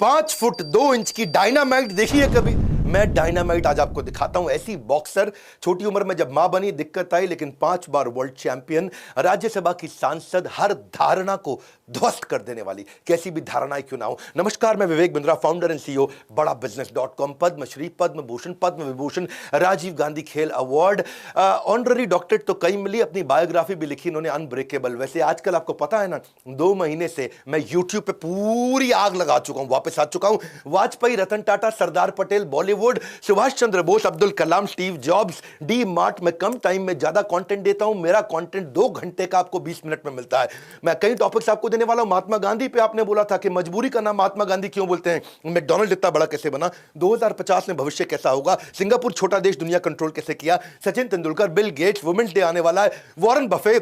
5 foot 2 inch की dynamite देखी है कभी? मैं डायनामाइट आज आपको दिखाता हूं। ऐसी बॉक्सर, छोटी उम्र में जब मां बनी दिक्कत आई, लेकिन 5 बार वर्ल्ड चैंपियन, राज्यसभा की सांसद, हर धारणा को ध्वस्त कर देने वाली, कैसी भी धारणाएं क्यों ना हो। नमस्कार, मैं Vivek Bindra, founder and CEO बड़ा बिजनेस.com, पद्मश्री, पद्म भूषण, पद्म विभूषण, राजीव गांधी खेल अवार्ड, ऑनररी डॉक्टरेट तो कई मिली, अपनी बायोग्राफी भी लिखी इन्होंने अनब्रेकेबल। वैसे आजकल आपको पता है ना, 2 महीने से मैं यूट्यूब पे पूरी आग लगा चुका हूं, वापस आ चुका हूं। Vajpayee, Ratan Tata, Sardar Patel, Bollywood, Subhash Chandra Bose, Abdul Kalam, Steve jobs, D mart में कम टाइम में ज्यादा कंटेंट देता हूं। मेरा कंटेंट 2 घंटे का आपको 20 मिनट में मिलता है। मैं कई टॉपिक्स आपको देने वाला हूं। महात्मा गांधी पे आपने बोला था कि मजबूरी का नाम महात्मा गांधी क्यों बोलते हैं, मैकडॉनल्ड इतना बड़ा कैसे बना, 2050 में भविष्य कैसा होगा, सिंगापुर छोटा देश दुनिया कंट्रोल कैसे किया, Sachin Tendulkar, Bill Gates, women's day आने वाला है, Warren Buffett,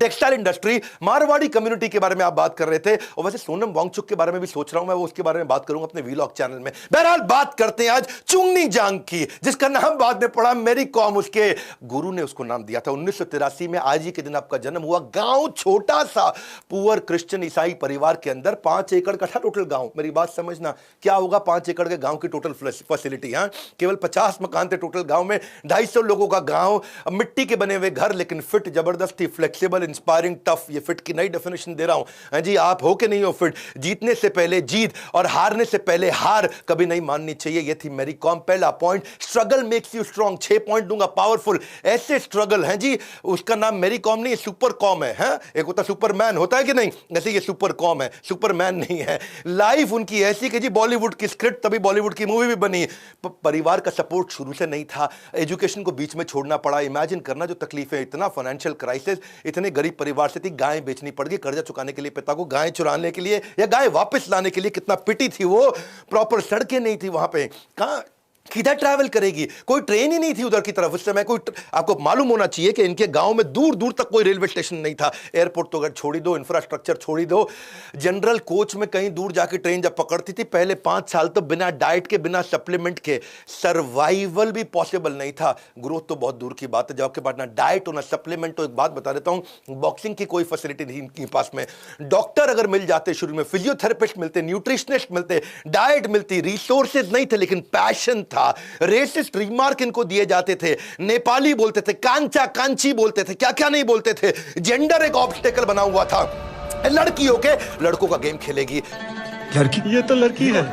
textile industry, Marwari community के बारे में आप बात कर रहे थे। और वैसे सोनम वांगचुक के बारे में भी सोच रहा हूं मैं, वो उसके बारे में बात करूंगा अपने वीलॉग चैनल में। बहरहाल बात करते हैं आज चुंगनी जांग की, जिसका नाम बाद में पड़ा मेरी कॉम, उसके गुरु ने उसको नाम दिया था। 1983 में आज ही के दिन आपका जन्म हुआ। गांव छोटा सा, पुअर क्रिश्चियन ईसाई परिवार के अंदर, 5 एकड़ का था टोटल गांव। मेरी बात समझना, क्या होगा 5 एकड़ के गांव की टोटल फैसिलिटी? हाँ, केवल 50 मकान थे टोटल गांव में, 250 लोगों का गांव, मिट्टी के बने हुए घर, लेकिन फिट जबरदस्त थी, फ्लेक्सिबल, इंस्पायरिंग, टफ। ये फिट की नई डेफिनेशन दे रहा हूं। हाँ जी, आप हो कि नहीं हो फिट? जीतने से पहले जीत और हारने से पहले हार कभी नहीं माननी चाहिए। ये थी मेरी कॉम। पहला point, struggle makes you strong. 6 point दूंगा, पावरफुल। ऐसे स्ट्रगल है जी, उसका नाम मेरी कॉम नहीं, सुपर कॉम है। हाँ? एक होता सुपरमैन होता है कि नहीं, ऐसे ये सुपर कॉम है, सुपरमैन नहीं है। लाइफ उनकी ऐसी कि जी बॉलीवुड की स्क्रिप्ट, तभी बॉलीवुड की मूवी भी बनी। परिवार का सपोर्ट शुरू से नहीं था, एजुकेशन को बीच में छोड़ना पड़ा। इमेजिन करना जो तकलीफें, इतना फाइनेंशियल क्राइसिस, इतने गरीब परिवार से थी, गाय बेचनी पड़ गई कर्जा चुकाने के लिए पिता को, गाय चुराने के लिए या गाय वापस लाने के लिए। कितना पिटी थी वो, प्रॉपर सड़कें नहीं थी वहां पे, कहां किधर ट्रैवल करेगी, कोई ट्रेन ही नहीं थी उधर की तरफ उस समय। कोई आपको मालूम होना चाहिए कि इनके गांव में दूर दूर तक कोई रेलवे स्टेशन नहीं था। एयरपोर्ट तो अगर छोड़ी दो, इंफ्रास्ट्रक्चर छोड़ी दो, जनरल कोच में कहीं दूर जाके ट्रेन जब पकड़ती थी, पहले 5 साल तो बिना डाइट के, बिना सप्लीमेंट के सर्वाइवल भी पॉसिबल नहीं था। ग्रोथ तो बहुत दूर की बात है, जब आपके पास ना डाइट हो ना सप्लीमेंट। तो एक बात बता देता हूं, बॉक्सिंग की कोई फैसिलिटी नहीं इनके पास में। डॉक्टर अगर मिल जाते शुरू में, फिजियोथेरेपिस्ट मिलते, न्यूट्रिशनिस्ट मिलते, डाइट मिलती, रिसोर्सेज नहीं थे, लेकिन पैशन था। रेसिस्ट रिमार्क इनको दिए जाते थे, नेपाली बोलते थे, कांचा कांची बोलते थे, क्या क्या नहीं बोलते थे। जेंडर एक ऑब्स्टेकल बना हुआ था। लड़की होके लड़कों का गेम खेलेगी। लड़की? ये तो लड़की है।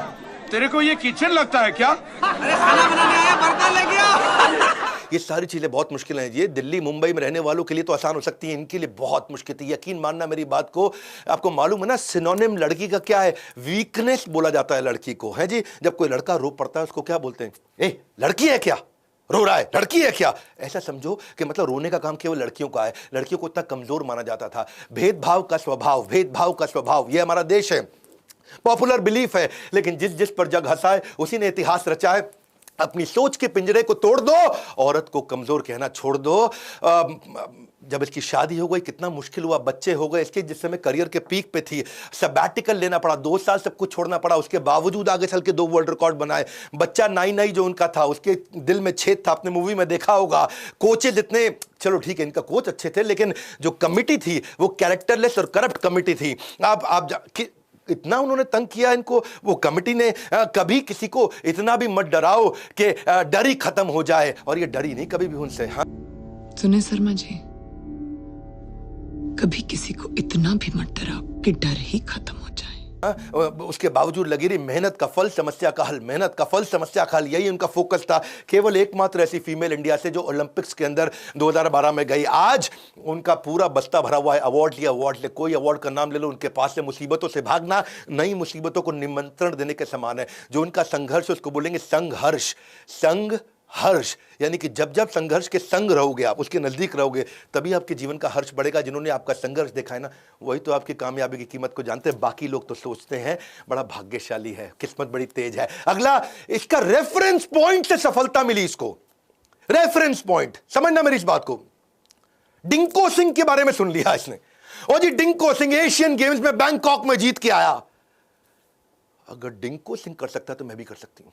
तेरे को ये किचन लगता है क्या? अरे खाना बनाने आया, बर्तन ले गया। ये सारी चीजें बहुत मुश्किल हैं। ये दिल्ली मुंबई में रहने वालों के लिए तो आसान हो सकती है, इनके लिए बहुत मुश्किल थी। यकीन मानना मेरी बात को। आपको मालूम है ना, सिनोनिम लड़की का क्या है? वीकनेस बोला जाता है लड़की को, है जी। जब कोई लड़का रो पड़ता है उसको क्या बोलते हैं? ए लड़की है क्या, रो रहा है, लड़की है क्या? ऐसा समझो कि मतलब रोने का काम केवल लड़कियों का है। लड़कियों को इतना कमजोर माना जाता था। भेदभाव का स्वभाव, भेदभाव का स्वभाव, ये हमारा देश है, पॉपुलर बिलीफ है। लेकिन जिस जिस पर जग हंसा है उसी ने इतिहास रचा है। अपनी सोच के पिंजरे को तोड़ दो, औरत को कमजोर कहना छोड़ दो। जब इसकी शादी हो गई कितना मुश्किल हुआ, बच्चे हो गए इसके, जिस समय करियर के पीक पे थी, सबैटिकल लेना पड़ा, 2 साल सब कुछ छोड़ना पड़ा। उसके बावजूद आगे चल के 2 वर्ल्ड रिकॉर्ड बनाए। बच्चा नाई नाई जो उनका था, उसके दिल में छेद था, आपने मूवी में देखा होगा। कोचेज इतने, चलो ठीक है इनका कोच अच्छे थे, लेकिन जो कमिटी थी वो कैरेक्टरलेस और करप्ट कमिटी थी। इतना उन्होंने तंग किया इनको, वो कमिटी ने। कभी किसी को इतना भी मत डराओ कि डर ही खत्म हो जाए, और ये डरी नहीं कभी भी उनसे। हाँ सुने शर्मा जी, कभी किसी को इतना भी मत डराओ कि डर ही खत्म हो जाए। उसके बावजूद लगी रही मेहनत का फल समस्या का हल, मेहनत का फल समस्या का हल, यही उनका फोकस था। केवल एकमात्र ऐसी फीमेल इंडिया से जो ओलंपिक्स के अंदर 2012 में गई। आज उनका पूरा बस्ता भरा हुआ है अवार्ड लिया, अवार्ड ले, कोई अवार्ड का नाम ले लो, उनके पास से मुसीबतों से भागना नई मुसीबतों को निमंत्रण देने के समान है। जो उनका संघर्ष, उसको बोलेंगे संघर्ष। संघर्ष यानी कि जब जब संघर्ष के संग रहोगे, आप उसके नजदीक रहोगे, तभी आपके जीवन का हर्ष बढ़ेगा। जिन्होंने आपका संघर्ष देखा है ना, वही तो आपकी कामयाबी की कीमत को जानते हैं। बाकी लोग तो सोचते हैं बड़ा भाग्यशाली है, किस्मत बड़ी तेज है। अगला, इसका रेफरेंस पॉइंट से सफलता मिली इसको। रेफरेंस पॉइंट, समझना मेरी इस बात को। डिंको सिंह के बारे में सुन लिया इसने, और जी डिंको सिंह एशियन गेम्स में बैंकॉक में जीत के आया। अगर डिंको सिंह कर सकता है तो मैं भी कर सकती हूं।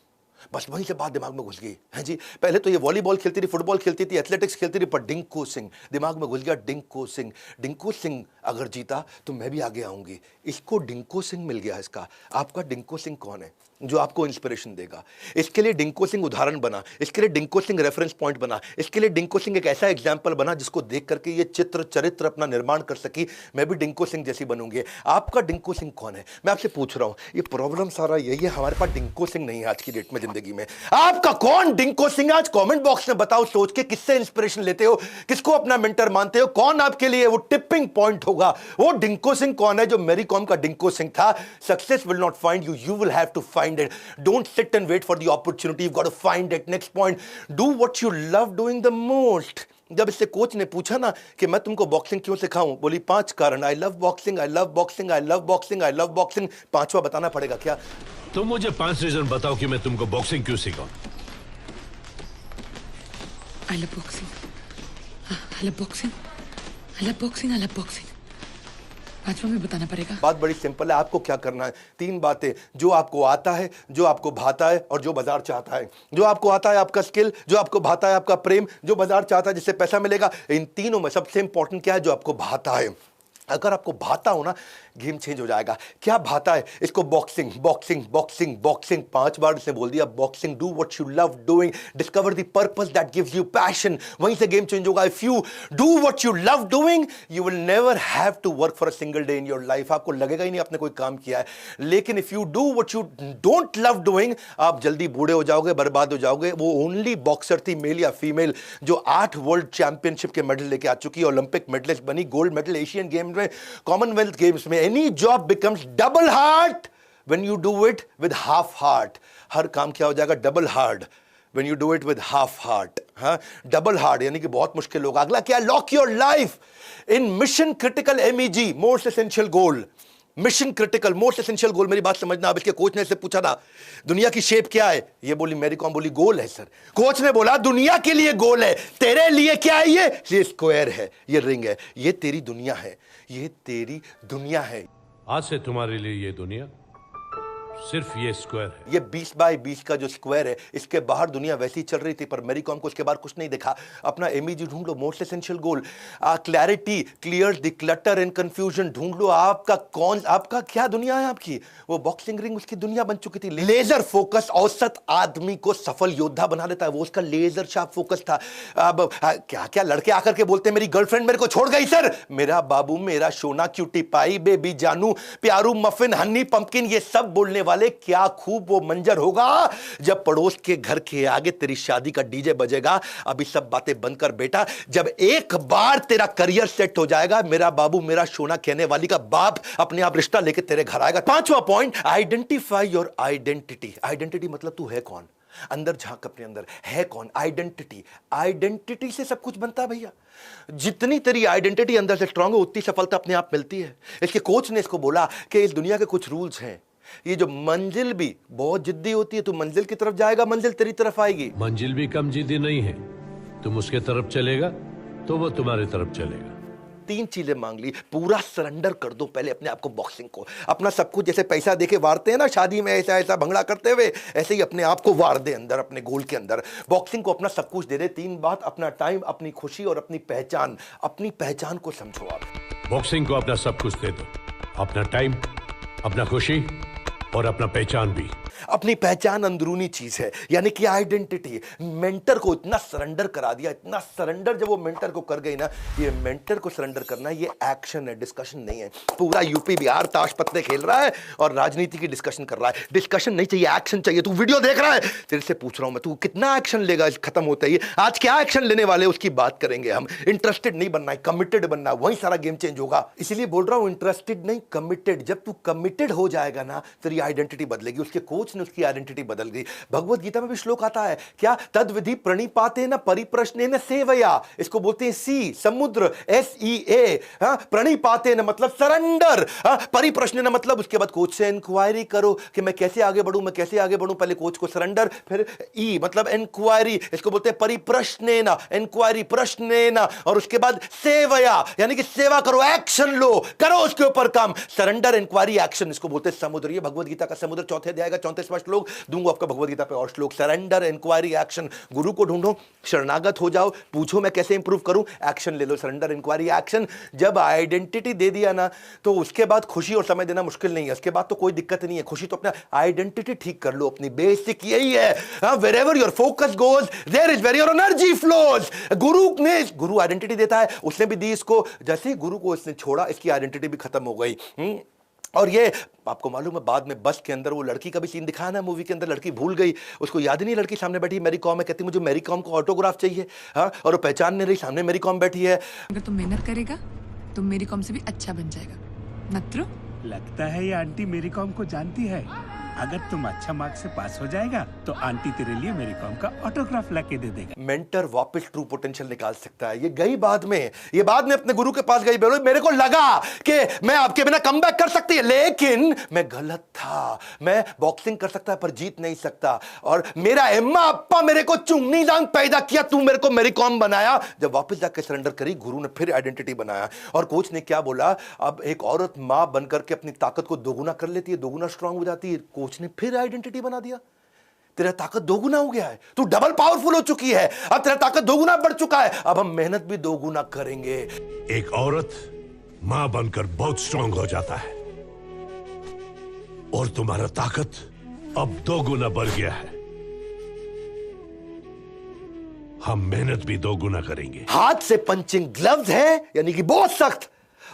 बस वहीं से बात दिमाग में घुस गई है जी। पहले तो ये वॉलीबॉल खेलती थी, फुटबॉल खेलती थी, एथलेटिक्स खेलती थी, पर डिंको सिंह दिमाग में घुस गया। डिंको सिंह, डिंको सिंह अगर जीता तो मैं भी आगे आऊंगी। इसको डिंको सिंह मिल गया। इसका आपका डिंको सिंह कौन है जो आपको इंस्पिरेशन देगा? इसके लिए डिंको सिंह उदाहरण बना, इसके लिए डिंको सिंह रेफरेंस पॉइंट बना, इसके लिए डिंको सिंह एक ऐसा एग्जाम्पल बना जिसको देख करके ये चित्र चरित्र अपना निर्माण कर सकी, मैं भी डिंको सिंह जैसी बनूंगी। आपका डिंको सिंह कौन है? मैं आपसे पूछ रहा हूं। ये प्रॉब्लम सारा यही है, हमारे पास डिंको सिंह नहीं है आज की डेट में जिंदगी में। आपका कौन डिंको सिंह? आज कमेंट बॉक्स में बताओ सोच के, किससे इंस्पिरेशन लेते हो, किसको अपना मेंटर मानते हो, कौन आपके लिए वो टिपिंग पॉइंट होगा? वो डिंको सिंह कौन है जो मैरी कॉम का डिंको सिंह था? Success will not find you, you will have to find it. Don't sit and wait for the opportunity, you got to find it. Next point, do what you love doing the most. जब इससे coach ने पूछा ना कि मैं तुमको boxing क्यों सिखाऊं, बोली 5 कारण। I love boxing, I love boxing, I love boxing, I love boxing. 5वां बताना पड़ेगा क्या? तुम मुझे 5 रीजन बताओ कि मैं तुमको बॉक्सिंग क्यों सिखाऊं। I love boxing. I love boxing. I love boxing. I love boxing. 5वां में बताना पड़ेगा। बात बड़ी सिंपल है, आपको क्या करना है? 3 बातें, जो आपको आता है, जो आपको भाता है और जो बाजार चाहता है। जो आपको आता है आपका स्किल, जो आपको भाता है आपका प्रेम, जो बाजार चाहता है जिससे पैसा मिलेगा। इन तीनों में सबसे इंपॉर्टेंट क्या है? जो आपको भाता है। अगर आपको भाता हो ना, गेम चेंज हो जाएगा। क्या भाता है? इसको बॉक्सिंग बॉक्सिंग बॉक्सिंग बॉक्सिंग 5 बार इसने बोल दिया। Boxing, do what you love doing, discover the purpose that gives you passion, वहीं से गेम चेंज होगा। If you do what you love doing, you will never have to work for a single day in your life. आपको लगेगा ही नहीं आपने कोई काम किया है। लेकिन if you do what you don't love doing, आप जल्दी बूढ़े हो जाओगे, बर्बाद हो जाओगे। वो ओनली बॉक्सर थी, मेल या फीमेल, जो 8 वर्ल्ड चैंपियनशिप के मेडल लेके आ चुकी है, ओलंपिक मेडलिस्ट बनी, गोल्ड मेडल एशियन गेम्स में, कॉमनवेल्थ गेम्स में। Any job becomes double hard when you do it with half heart. हर काम क्या हो जाएगा? Double hard when you do it with half heart. हाँ, डबल हार्ड यानी कि बहुत मुश्किल होगा। अगला क्या? Lock your life in mission critical MEG, most essential goal. Mission critical most essential goal, मेरी बात समझना। अब इसके कोच ने इससे पूछा था दुनिया की शेप क्या है, ये बोली मैरी कॉम बोली गोल है सर। कोच ने बोला दुनिया के लिए गोल है, तेरे लिए क्या है? ये स्क्वायर है, ये रिंग है, ये तेरी दुनिया है, ये तेरी दुनिया है। आज से तुम्हारे लिए ये दुनिया सिर्फ ये स्क्वायर है। ये 20 बाय 20 का जो स्क्वायर है, इसके बाहर दुनिया वैसी चल रही थी, पर मैरी कॉम को उसके बाहर कुछ नहीं दिखा। अपना MEG ढूंढ लो, most essential goal. Clarity, clear the clutter and confusion ढूंढ लो। आपका क्या दुनिया है? आपकी वो बॉक्सिंग रिंग उसकी दुनिया बन चुकी थी। लेजर फोकस औसत आदमी को सफल योद्धा बना देता है, वो उसका लेजर शार्प फोकस था। अब क्या क्या लड़के आकर के बोलते मेरी गर्लफ्रेंड मेरे को छोड़ गई सर। मेरा बाबू, मेरा सोना, क्यूटी पाई, बेबी जानू, प्यारू, मफिन, हनी, पंपकिन, ये सब बोलने वाले, क्या खूब वो मंजर होगा जब पड़ोस के घर के आगे तेरी शादी का डीजे बजेगा। अभी सब बातें बंद कर बेटा, जब एक बार तेरा करियर सेट हो जाएगा, मेरा बाबू, मेरा सोना कहने वाली का बाप अपने आप रिश्ता लेके तेरे घर आएगा। 5वां point, identify your identity. Identity मतलब तू है कौन? अंदर झांक, अपने अंदर है कौन? आइडेंटिटी, आइडेंटिटी से सब कुछ बनता है भैया। जितनी तेरी आइडेंटिटी अंदर से स्ट्रांग हो, उतनी सफलता अपने आप मिलती है। इसके कोच ने इसको बोला कि इस दुनिया के कुछ रूल्स हैं, ये जो मंजिल भी बहुत जिद्दी होती है, तू मंजिल की तरफ जाएगा, मंजिल तेरी तरफ आएगी। मंजिल भी कम जिद्दी नहीं है, तुम उसके तरफ चलेगा तो वो तुम्हारी तरफ चलेगा। 3 चीजें मांग ली। पूरा सरेंडर कर दो पहले अपने आप को, बॉक्सिंग को, अपना सब कुछ। जैसे पैसा देके वारते हैं ना शादी में, ऐसा ऐसा भंगड़ा करते हुए, ऐसे ही अपने आप को वार दे अंदर, अपने गोल के अंदर। बॉक्सिंग को अपना सब कुछ दे दे। 3 बात, अपना टाइम, अपनी खुशी और अपनी पहचान। अपनी पहचान को समझो आप। बॉक्सिंग को अपना सब कुछ दे दो, अपना टाइम, अपना खुशी और अपना पहचान भी। अपनी पहचान अंदरूनी चीज है, यानी कि आइडेंटिटी। मेंटर को इतना सरेंडर करा दिया, इतना सरेंडर जब वो मेंटर को कर गई ना, ये मेंटर को सरेंडर करना ये एक्शन है, डिस्कशन नहीं है। पूरा यूपी बिहार ताश पत्ते खेल रहा है और राजनीति की डिस्कशन कर रहा है। डिस्कशन नहीं चाहिए, एक्शन चाहिए। तू वीडियो देख रहा है, तेरे से पूछ रहा हूं मैं, तू कितना एक्शन लेगा खत्म होता ही? आज क्या एक्शन लेने वाले उसकी बात करेंगे हम। इंटरेस्टेड नहीं बनना है, कमिटेड बनना है, वहीं सारा गेम चेंज होगा। इसलिए बोल रहा हूं इंटरेस्टेड नहीं, कमिटेड। जब तू कमिटेड हो जाएगा ना, तेरी आइडेंटिटी बदलेगी। उसके कोच ने उसकी आइडेंटिटी बदल गई। भगवत गीता में भी श्लोक आता है क्या? तद विधि प्रणिपाते न परिप्रश्ने न सेवया। इसको बोलते हैं सी, समुद्र, SEA। प्रणिपाते न मतलब सरेंडर, परिप्रश्ने न मतलब उसके बाद कोच से इंक्वायरी करो कि मैं कैसे आगे बढ़ूं, मैं कैसे आगे बढ़ूं। पहले कोच को सरेंडर, फिर ई मतलब इंक्वायरी, इसको बोलते हैं परिप्रश्ने न, इंक्वायरी, प्रश्ने न, और उसके बाद सेवया यानी कि सेवा करो, एक्शन लो, करो उसके ऊपर काम। सरेंडर, इंक्वायरी, एक्शन, इसको बोलते हैं समुद्र। ये भगवत गीता का समुद्र 4 अध्याय का 34 शांत स्पष्ट श्लोक, दूंगा आपका भगवद गीता पे और श्लोक। Surrender, inquiry, action. गुरु को ढूंढो, शरणागत हो जाओ, पूछो मैं कैसे इंप्रूव करूं, एक्शन ले लो। Surrender, inquiry, action. जब आइडेंटिटी दे दिया ना तो उसके बाद खुशी और समय देना मुश्किल नहीं है, उसके बाद तो कोई दिक्कत नहीं है। खुशी तो अपना आइडेंटिटी ठीक कर लो, अपनी बेसिक यही है। Wherever your focus goes there is where your energy flows. गुरु आइडेंटिटी देता है, उसने भी दी इसको, जैसे ही गुरु को इसने छोड़ा इसकी आइडेंटिटी भी खत्म हो गई। और ये आपको मालूम है बाद में बस के अंदर वो लड़की का भी सीन दिखाया ना मूवी के अंदर, लड़की भूल गई, उसको याद ही नहीं, लड़की सामने बैठी मैरी कॉम है, कहती मुझे मैरी कॉम को ऑटोग्राफ चाहिए। हाँ, और वो पहचान नहीं रही, सामने मैरी कॉम बैठी है। अगर तुम मेहनत करेगा तो मेरी कॉम से भी अच्छा बन जाएगा। नत्रो, लगता है ये आंटी मेरी कॉम को जानती है। अगर तुम अच्छा मार्क्स से पास हो जाएगा तो आंटी तेरे लिए मेरी कॉम का ऑटोग्राफ लाके दे देगा। मेंटर वापस ट्रू पोटेंशियल निकाल सकता है। ये गई बाद में, ये बाद में अपने गुरु के पास गई, बोलो मेरे को लगा कि मैं आपके बिना कमबैक कर सकती है, लेकिन मैं गलत था। मैं बॉक्सिंग कर सकता पर जीत नहीं सकता, और मेरा अम्मा अप्पा मेरे को चुंगनी दांग पैदा किया, तू मेरे को मेरी कॉम बनाया। जब वापस जाकर सरेंडर करी, गुरु ने फिर आइडेंटिटी बनाया। और कोच ने क्या बोला, अब एक औरत मां बनकर के अपनी ताकत को दोगुना कर लेती है, दोगुना स्ट्रांग हो जाती है। कोच ने फिर आइडेंटिटी बना दिया, तेरा ताकत दोगुना हो गया है, तू डबल पावरफुल हो चुकी है, अब तेरा ताकत दोगुना बढ़ चुका है, अब हम मेहनत भी दोगुना करेंगे। एक औरत मां बनकर बहुत स्ट्रांग हो जाता है और तुम्हारा ताकत अब 2 गुना बढ़ गया है। हम मेहनत भी 2 गुना करेंगे। हाथ से पंचिंग ग्लव्स है यानी कि बहुत सख्त,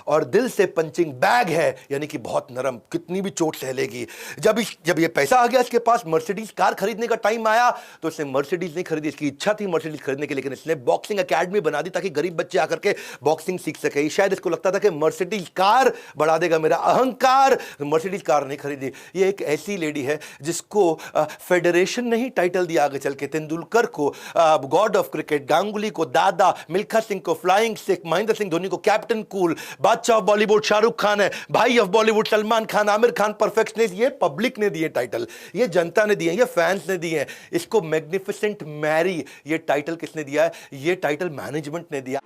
और दिल से पंचिंग बैग है यानी कि बहुत नरम, कितनी भी चोट सह लेगी। जब ये पैसा आ गया इसके पास, मर्सिडीज कार खरीदने का टाइम आया तो इसने मर्सिडीज नहीं खरीदी, इसकी इच्छा थी मर्सिडीज खरीदने की, लेकिन इसने बॉक्सिंग एकेडमी बना दी ताकि गरीब बच्चे आकर के बॉक्सिंग सीख सके। शायद इसको लगता था कि मर्सिडीज कार बढ़ा देगा मेरा अहंकार, मर्सिडीज कार नहीं खरीदी। ये एक ऐसी लेडी है जिसको फेडरेशन ने ही टाइटल दिया आगे चल के, तेंदुलकर को गॉड ऑफ क्रिकेट, गांगुली को दादा, मिल्खा सिंह को फ्लाइंग सिख, महेंद्र सिंह धोनी को कैप्टन कूल, बादशाह ऑफ बॉलीवुड शाहरुख खान है, भाई ऑफ बॉलीवुड सलमान खान, आमिर खान परफेक्शनिस्ट। ये पब्लिक ने दिए टाइटल, ये जनता ने दिए, ये फैंस ने दिए। इसको मैग्निफिसेंट मैरी ये टाइटल किसने दिया है? ये टाइटल मैनेजमेंट ने दिया।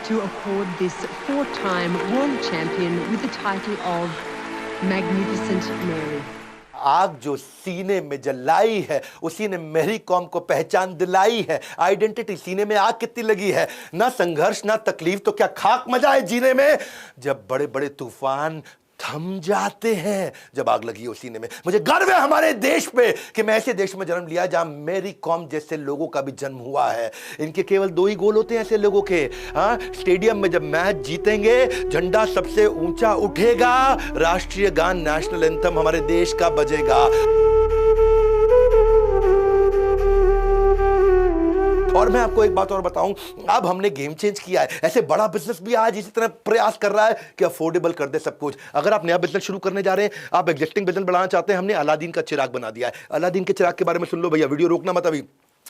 To accord this 4-time world champion with the title of Magnificent Mary. आग जो सीने में जलाई है उसी ने मेरी कॉम को पहचान दिलाई है। आइडेंटिटी, सीने में आग कितनी लगी है, ना संघर्ष ना तकलीफ, तो क्या खाक मजा है जीने में। जब बड़े बड़े तूफान थम जाते हैं, जब आग लगी हो सीने में। मुझे गर्व है हमारे देश पे कि मैं ऐसे देश में जन्म लिया जहां मेरी कॉम जैसे लोगों का भी जन्म हुआ है। इनके केवल 2 ही गोल होते हैं ऐसे लोगों के। हाँ, स्टेडियम में जब मैच जीतेंगे, झंडा सबसे ऊंचा उठेगा, राष्ट्रीय गान नेशनल एंथम हमारे देश का बजेगा। और मैं आपको एक बात और बताऊं, अब हमने गेम चेंज किया है। ऐसे बड़ा बिजनेस भी आज इसी तरह प्रयास कर रहा है कि अफोर्डेबल कर दे सब कुछ। अगर आप नया बिजनेस शुरू करने जा रहे हैं, आप एग्जिस्टिंग बिजनेस बढ़ाना चाहते हैं, हमने अलादीन का चिराग बना दिया है। अलादीन के चिराग के बारे में सुन लो भैया, वीडियो रोकना मत, अभी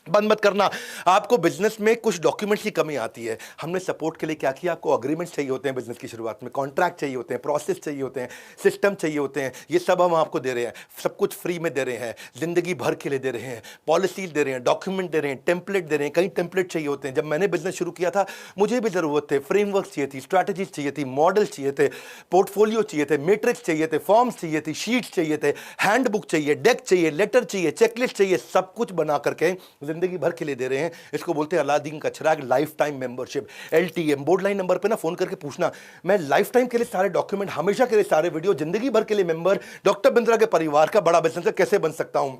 बंद मत करना। आपको बिजनेस में कुछ डॉक्यूमेंट्स की कमी आती है, हमने सपोर्ट के लिए क्या किया, आपको अग्रीमेंट्स चाहिए होते हैं बिजनेस की शुरुआत में, कॉन्ट्रैक्ट चाहिए होते हैं, प्रोसेस चाहिए होते हैं, सिस्टम चाहिए होते हैं। ये सब हम आपको दे रहे हैं, सब कुछ फ्री में दे रहे हैं, जिंदगी भर के लिए दे रहे हैं, पॉलिसीज दे रहे हैं, डॉक्यूमेंट दे रहे हैं, टेम्पलेट दे रहे हैं। कई टेम्पलेट चाहिए होते हैं। जब मैंने बिजनेस शुरू किया था मुझे भी जरूरत थे, फ्रेमवर्क चाहिए थी, स्ट्रैटेजीज चाहिए थी, मॉडल चाहिए थे, पोर्टफोलियो चाहिए थे, मैट्रिक्स चाहिए थे, फॉर्म्स चाहिए थी, शीट्स चाहिए थे, हैंडबुक चाहिए, डेक चाहिए, लेटर चाहिए, चेकलिस्ट चाहिए, सब कुछ बना करके जिंदगी भर के लिए दे रहे हैं। इसको बोलते हैं अलादीन का चिराग, lifetime membership, LTM। Board line number पे ना फोन करके पूछना, मैं लाइफ टाइम के लिए सारे डॉक्यूमेंट, हमेशा के लिए सारे वीडियो, जिंदगी भर के लिए मेंबर, डॉक्टर बिंद्रा के परिवार का बड़ा बिजनेस कैसे बन सकता हूं।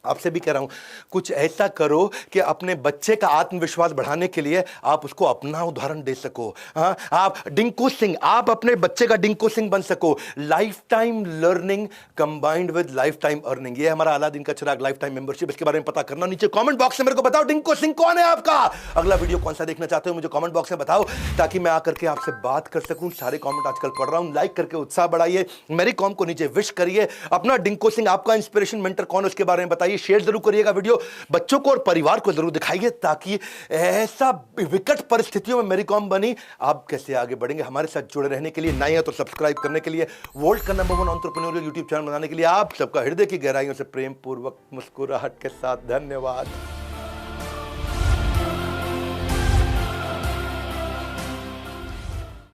आपसे भी कह रहा हूं, कुछ ऐसा करो कि अपने बच्चे का आत्मविश्वास बढ़ाने के लिए आप उसको अपना उदाहरण दे सको। हाँ, आप डिंकू सिंह, आप अपने बच्चे का डिंकू सिंह बन सको। Life time learning combined with life time earning, ये हमारा अलादीन का चिराग लाइफ टाइम मेंबरशिप। इसके बारे में पता करना, नीचे कमेंट बॉक्स में मेरे को बताओ डिंकू सिंह कौन है आपका। अगला वीडियो कौन सा देखना चाहते हो मुझे कमेंट बॉक्स में बताओ, ताकि मैं आकर के आपसे बात कर सकूं। सारे कमेंट आजकल पढ़ रहा हूं, लाइक करके उत्साह बढ़ाइए, मेरी कॉम को नीचे विश करिए। अपना डिंकू सिंह, आपका इंस्पिरेशन मेंटर कौन है उसके बारे में बताइए, शेयर जरूर करिएगा वीडियो, बच्चों को और परिवार को जरूर दिखाइए, ताकि ऐसा विकट परिस्थितियों में मेरी कॉम बनी, आप कैसे आगे बढ़ेंगे। हमारे साथ जुड़े रहने के लिए, नए हैं तो सब्सक्राइब करने के लिए, वर्ल्ड का नंबर 1 एंटरप्रेन्योरियल यूट्यूब चैनल बनाने के लिए आप सबका हृदय की गहराइयों से प्रेम पूर्वक मुस्कुराहट के साथ धन्यवाद।